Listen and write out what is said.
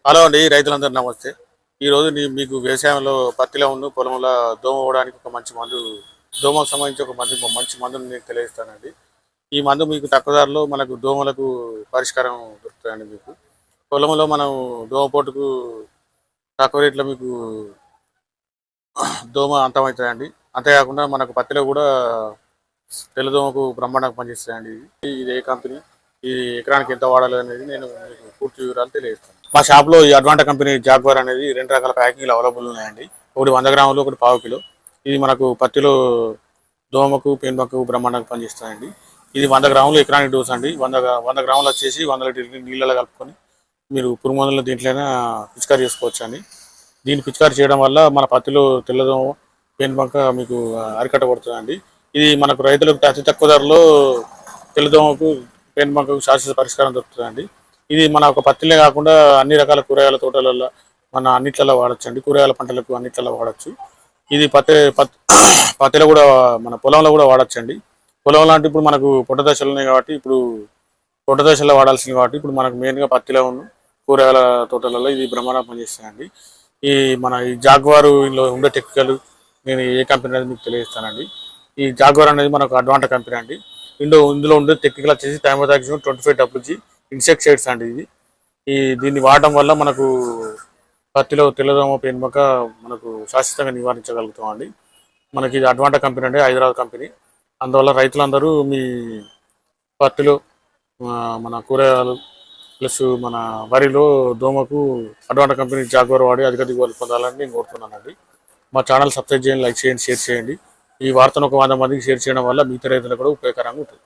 Hello అండి, రైతులందరూ నమస్తే. ఈరోజు మీకు వ్యవసాయంలో పత్తిలో పొలంలో దోమ పోవడానికి ఒక మంచి మందు, దోమకు సంబంధించి ఒక మంచి మందుని నేను తెలియజేస్తానండి. ఈ మందు మీకు తక్కువ ధరలో మనకు దోమలకు పరిష్కారం దొరుకుతుందండి. మీకు పొలంలో మనం దోమ పోటుకు తక్కువ రేట్లో మీకు దోమ అంతమవుతుందండి. అంతేకాకుండా మనకు పత్తిలో కూడా తెల్లదోమకు బ్రహ్మాండంగా పనిచేస్తాయండి. ఇది ఏ కంపెనీ, ఈ ఎకరానికి ఎంత వాడాలి అనేది నేను మీకు పూర్తి వివరాలు తెలియజేస్తాను. మా షాప్లో ఈ అడ్వాంటా కంపెనీ జాగ్వార్ అనేది 2 రకాల ప్యాకింగ్లు అవైలబుల్ ఉన్నాయండి. ఒకటి 100 గ్రాములు, ఒకటి 1/2 కిలో. ఇది మనకు పత్తిలో దోమకు పెనుమకు బ్రహ్మాండంగా పనిచేస్తాయండి. ఇది 100 గ్రాములు ఎకరానికి డోస్ అండి. 100 గ్రాములు వచ్చేసి 100 లీటర్ నీళ్ళలో కలుపుకొని మీరు పురుగు మందులు దీంట్లోనే పిచికారీ చేసుకోవచ్చు అండి. దీన్ని పిచికారీ చేయడం వల్ల మన పత్తిలో తెల్లదోమ పెనుబంక మీకు అరికట్టబడుతుందండి. ఇది మనకు రైతులకు అతి తక్కువ ధరలో తెల్లదోమకు పెనుబంకకు శాశ్వత పరిష్కారం దొరుకుతుందండి. ఇది మన ఒక పత్తిలే కాకుండా అన్ని రకాల కూరగాయల తోటలలో మన అన్నిట్లలో వాడచ్చు అండి. కూరగాయల పంటలకు అన్నిట్లలో వాడచ్చు. ఇది పత్తిలో కూడా మన పొలంలో కూడా వాడచ్చు అండి. పొలంలో అంటే ఇప్పుడు మనకు పొట్ట దశలు ఉన్నాయి కాబట్టి ఇప్పుడు పొట్ట దశలో వాడాల్సింది కాబట్టి ఇప్పుడు మనకు మెయిన్గా పత్తిలో కూరగాయల తోటలలో ఇది బ్రహ్మాండంగా పనిచేస్తాయండి. ఈ జాగ్వారులో ఉండే టెక్నికల్ నేను ఏ కంపెనీ అనేది మీకు తెలియజేస్తానండి. ఈ జాగ్వార్ అనేది మనకు అడ్వాంటా కంపెనీ అండి. ఇందులో ఉండే టెక్నికల్ వచ్చేసి థైమోథాక్సిమ్ 25 ఇన్సెక్టిసైడ్స్ అండి. దీన్ని వాడడం వల్ల మనకు పత్తిలో తెల్లదోమ పెనుబంక మనకు శాశ్వతంగా నివారించగలుగుతాం అండి. మనకి ఇది అడ్వాంటా కంపెనీ అండి, హైదరాబాద్ కంపెనీ. అందువల్ల రైతులందరూ మీ పత్తిలో మన కూరగాయలు ప్లస్ మన వరిలో దోమకు అడ్వాంటా కంపెనీ జాగ్వార్ వాడి అధిక దిగుబడులు పొందాలని నేను కోరుతున్నానండి. మా ఛానల్ సబ్స్క్రైబ్ చేయండి, లైక్ చేయండి, షేర్ చేయండి. ఈ వార్తను ఒక 100 మందికి షేర్ చేయడం వల్ల మిగతా రైతులకు కూడా ఉపయోగకరంగా ఉంటుంది.